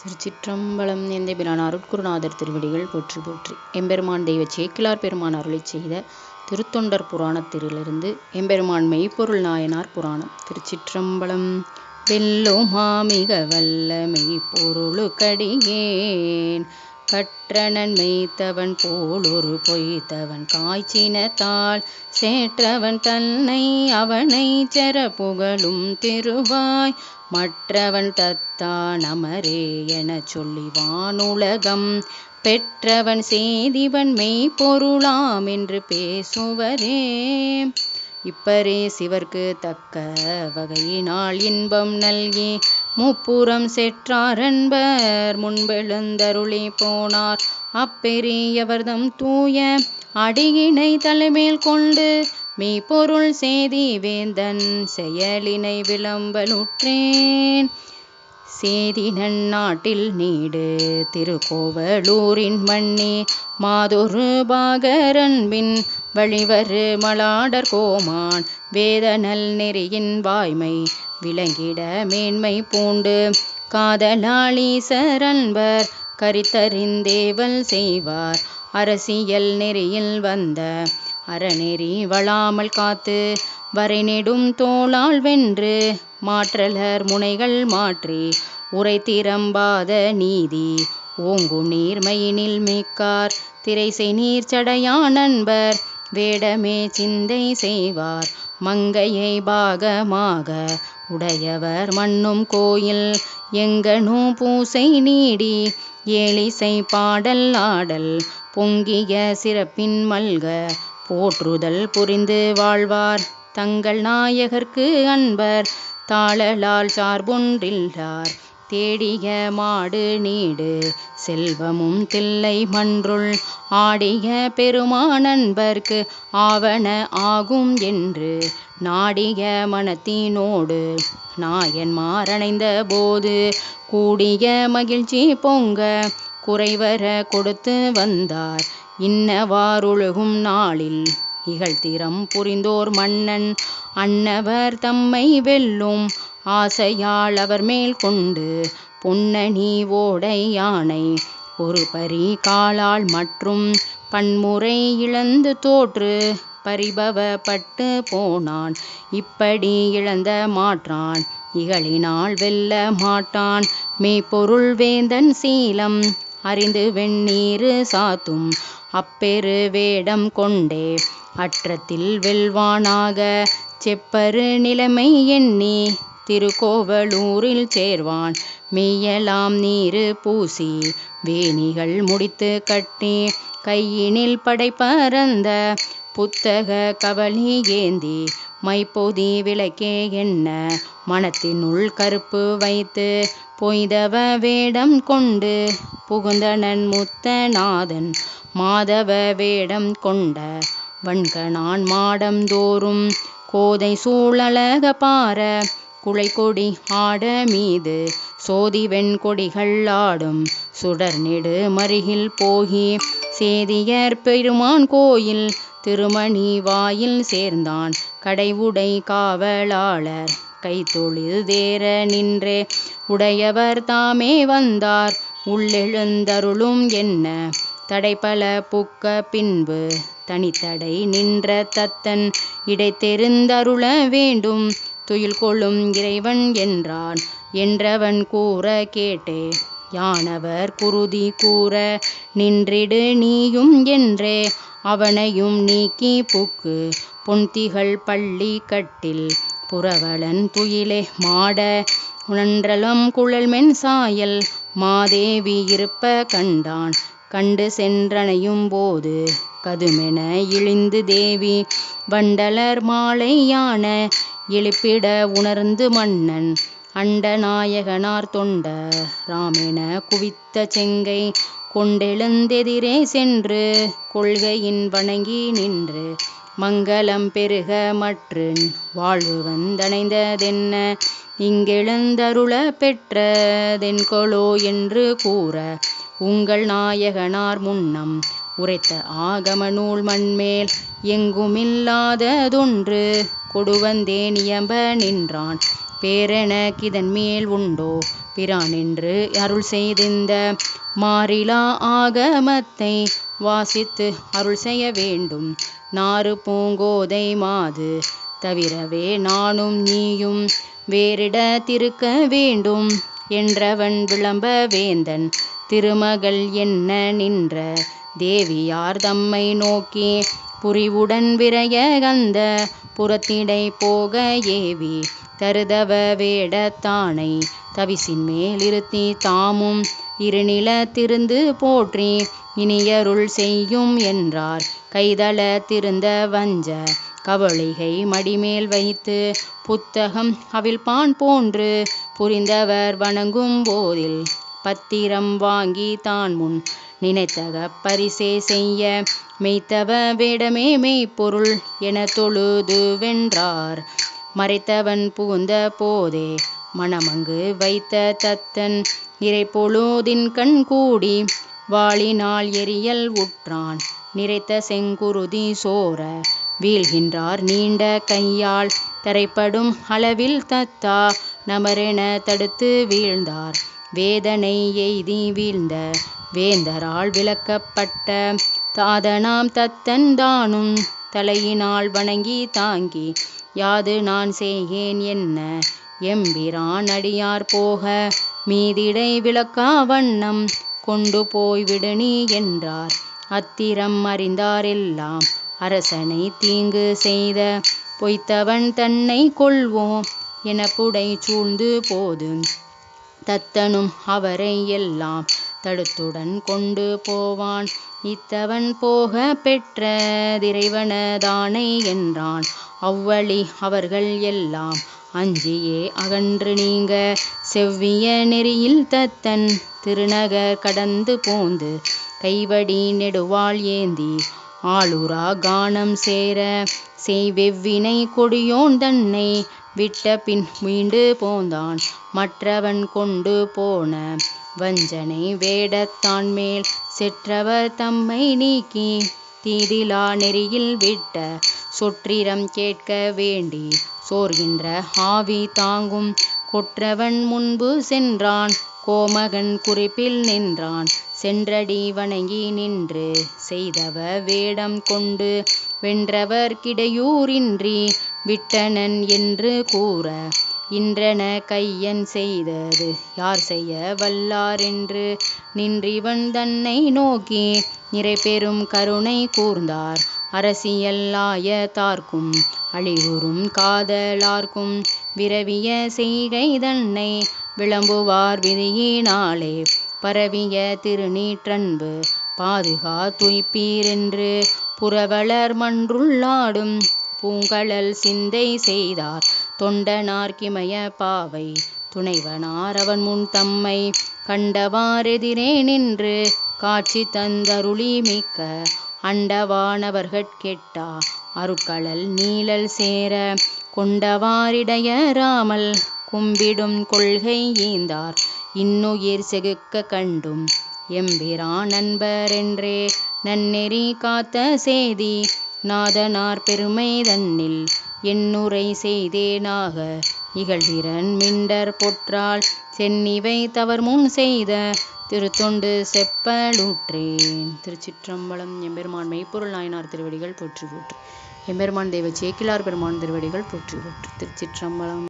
திருச்சிற்றம்பலம். எந்தைபிரான் அருட்குருநாதர் திருவடிகள் போற்றி போற்றி. எம்பெருமான் தெய்வ சேக்கிழார் பெருமான் அருளிச் செய்த திருத்தொண்டர் புராணத்திலிருந்து எம்பெருமான் மெய்ப்பொருள் நாயனார் புராணம். திருச்சிற்றம்பலம். வெல்லுமாமிக வல்ல மெய்ப்பொருளுக்கடியேன் கற்றனன் மெய்த்தவன் போலொரு பொய்த்தவன் காய்ச்சினத்தால் சேற்றவன் தன்னை அவனை செற புகழும் திருவாய் மற்றவன் தத்தான் அமரே எனச் சொல்லி வானுலகம் பெற்றவன் சேதிவன் மெய்ப்பொருளாம் என்று பேசுவரே. இப்பரே சிவர்க்கு தக்க வகையினால் இன்பம் நல்கி முப்புறம் செற்றாரன்பர் முன்பெழுந்தருளி போனார். அப்பெரியவர்தம் தூய அடியினை தலைமேல் கொண்டு மெய்ப்பொருள் சேதி வேந்தன் செயலினை விளம்பலுற்றேன். சேதி நன்னாட்டில் நீடு திருக்கோவலூரின் மண்ணி மாதொரு பாகரன்பின் வழிவரு மலாடர் கோமான் வேதநல் நெறியின் வாய்மை விளங்கிட மேன்மை பூண்டு காதலாளீசரன்பர் கரித்தறிந்தேவல் செய்வார். அரசியல் நெறியில் வந்த அறநெறி வளாமல் காத்து வரைநெடும் தோளால் வென்று மாற்றலர் முனைகள் மாற்றி உரைத்திரம்பாத நீதி ஓங்கும் நீர்மையினில் மிக்கார் திரைசை நீர்ச்சடையான் நண்பர் வேடமே சிந்தை செய்வார். மங்கையை பாகமாக உடையவர் மண்ணும் கோயில் எங்கனும் பூசை நீடி ஏழிசை பாடல் ஆடல் பொங்கிய சிறப்பின் மல்க போற்றுதல் புரிந்து வாழ்வார். தங்கள் நாயகர்க்கு அன்பர் தாளலால் சார்பொன்றில்லார் தேடிய மாடு நீடு செல்வமும் தில்லை மன்றுள் ஆடிய பெருமானன்பர்க்கு ஆவன ஆகும் என்று நாடிய மனத்தினோடு நாயன்மார் அணைந்த போது கூடிய மகிழ்ச்சி பொங்க குறைவர கொடுத்து வந்தார். இன்னவாறுலகும் நாளில் இகழ்த்திறம் புரிந்தோர் மன்னன் அன்னவர் தம்மை வெல்லும் ஆசையால் அவர் மேல் கொண்டு பொன்னணி ஓடை யானை ஒரு பரி காலால் மற்றும் பன்முறை இழந்து தோற்று பரிபவப்பட்டு போனான். இப்படி இழந்த மாற்றான் இகழினால் வெல்ல மாட்டான். மெய்ப்பொருள் வேந்தன் சீலம் அறிந்து வெண்ணீரு சாத்தும் அப்பெரு வேடம் கொண்டே அற்றத்தில் வெல்வானாக செப்பரு நிலைமை எண்ணி திருக்கோவலூரில் சேர்வான். மெய்யலாம் நீரு பூசி வேணிகள் முடித்து கட்டி கையினில் படைப்பரந்த புத்தக கவலி ஏந்தி மைப்பொதி விளக்கே என்ன மனத்தினுள் கருப்பு வைத்து பொய்தவ வேடம் கொண்டு புகுந்தனன் முத்தநாதன் மாதவ வேடம் கொண்ட வன்கணான் மாடம் தோறும் கோதை சூழலக பார குழைக்கொடி ஆட மீது சோதிவெண் கொடிகள் ஆடும் சுடர்நெடு மருகில் போகி சேதியர் பெருமான் கோயில் திருமணி வாயில் சேர்ந்தான். கடைவுடை காவலாளர் கைத்தொழில் தேர நின்றே உடையவர் தாமே வந்தார். உள்ளெழுந்தருளும் என்ன தடைப்பல புக்க பின்பு தனித்தடை நின்ற தத்தன் இடைத்தெருந்தருள வேண்டும் துயில் கொள்ளும் இறைவன் என்றான். என்றவன் கூற கேட்டே யானவர் குருதி கூற நின்றிடு நீயும் என்றே அவனையும் நீக்கி புக்கு பொன்திகள் பள்ளி கட்டில் புரவலன் துயிலே மாட நன்றலம் குழல்மென் சாயல் மாதேவி இருப்ப கண்டான். கண்டு சென்றனையும் போது கதுமென இழிந்து தேவி வண்டலர் மாலை யான எழுப்பிட உணர்ந்து மன்னன் அண்டநாயகனார் தொண்ட ராமென குவித்த செங்கை கொண்டெழுந்தெதிரே சென்று கொள்கையின் வணங்கி நின்று மங்களம் பெருக மற்றின் வாழ்வு வந்தடைந்ததென்ன இங்கெழுந்தருள பெற்றதென்கொலோ என்று கூற உங்கள் நாயகனார் முன்னம் உரைத்த ஆகம நூல் மண்மேல் எங்குமில்லாததொன்று கொடுவந்தே நியம்ப நின்றான். பேரெனக்கிதன் மேல் உண்டோ பிரான் என்று அருள் செய்திந்த மாறிலா ஆகமத்தை வாசித்து அருள் செய்ய வேண்டும். நாறு பூங்கோதை மாது தவிரவே நானும் நீயும் வேறிடத்திருக்க வேண்டும் என்றவன் விளம்ப வேந்தன் திருமகள் என்ன நின்ற தேவியார் தம்மை நோக்கி புரிவுடன் விரைய கந்த புறத்திடை போக ஏவி தருதவ வேடத்தானை தவிசின் மேல் இருத்தி தாமும் இருநில திருந்து போற்றி இனியருள் செய்யும் என்றார். கைதள திருந்த வஞ்ச கவளிகை மடிமேல் வைத்து புத்தகம் அவிழ்பான் போன்று புரிந்தவர் வணங்கும் போதில் பத்திரம் வாங்கி தான் முன் நினைத்தக பரிசே செய்ய மெய்த்தவ வேடமே மெய்ப்பொருள் என தொழுது வென்றார். மறைத்தவன் புகுந்த போதே மணமங்கு வைத்த தத்தன் இறைப்பொழுதின் கண் கூடி வாளினால் எரியல் உற்றான் நிறைத்த செங்குருதி சோர வீழ்கின்றார் நீண்ட கையால் தரைப்படும் அளவில் தத்தா நமரென தடுத்து வீழ்ந்தார். வேதனை எய்தி வீழ்ந்த வேந்தரால் விளக்கப்பட்ட தாதனாம் தத்தன் தானும் தலையினால் வணங்கி தாங்கி யாது நான் செய்கேன் என்ன எம்பிரான் அடியார் போக மீதிடை விளக்கா வண்ணம் கொண்டு போய் விடுநீ என்றார். அத்திரம் அறிந்தார் எல்லாம் அரசனை தீங்கு செய்த பொய்த்தவன் தன்னை கொள்வோம் என புடை சூழ்ந்து போது தத்தனும் அவரை எல்லாம் தடுத்துடன் கொண்டு போவான். இத்தவன் போக பெற்ற திரைவனதானை என்றான். அவ்வழி அவர்கள் எல்லாம் அஞ்சியே அகன்று நீங்க செவ்விய நெறியில் தத்தன் திருநகர் கடந்து போந்து கைவடி நெடுவாள் ஏந்தி ஆளுரா கானம் சேர செய்வெவ்வினை கொடியோன் தன்னை விட்ட பின் மீண்டு போந்தான். மற்றவன் கொண்டு போன வஞ்சனை வேடத்தான் மேல் செற்றவர் தம்மை நீக்கி தீதிலா நெறியில் விட்ட சொற்றிரம் கேட்க வேண்டி சோர்கின்ற ஆவி தாங்கும் கொற்றவன் முன்பு சென்றான். கோமகன் குறிப்பில் நின்றான் சென்றடி வணங்கி நின்று செய்தவ வேடம் கொண்டு வென்றவர் கிடையூரின்றி விட்டனன் என்று கூற இன்றென கையன் செய்தது யார் செய்ய வல்லார் என்று நின்றிவன் தன்னை நோக்கி நிறைபெரும் கருணை கூர்ந்தார். அரசியல் ஆயத்தார்க்கும் அழிவுறும் காதலார்க்கும் விரவிய செய்கை தன்னை விளம்புவார் விதியினாலே பரவிய திருநீற்றன்பு பாதுகா துய்ப்பீர் என்று புரவலர் மன்றுள்ளாடும் பூங்கழல் சிந்தை செய்தார். தொண்டனார் கிமய பாவை துணைவனார் அவன் முன் தம்மை கண்டவாறெதிரே நின்று காட்சி தந்தருளி மிக்க அண்டவானவர்கட்கெட்டா அருட்கழல் நீழல் சேர கொண்டவாரிடையராமல் கும்பிடும் கொள்கை ஈந்தார். இன்னுயிர் செகுக்க கண்டும் எம்பிரான் நண்பர் என்றே நன்னெறி காத்த சேதி நாதனார் பெருமை தன்னில் எண்ணுரை செய்தேனாக இகழ்திறன் மிண்டர் பொற்றால் சென்னிவை தவர் முன் செய்த திருத்தொண்டு செப்பலுற்றேன். திருச்சிற்றம்பலம். எம்பெருமான் மெய்ப்பொருள் நாயனார் திருவடிகள் போற்றி போற்றி. எம்பெருமான் தெய்வ சேக்கிழார் பெருமான் திருவடிகள் போற்றி போற்றி. திருச்சிற்றம்பலம்.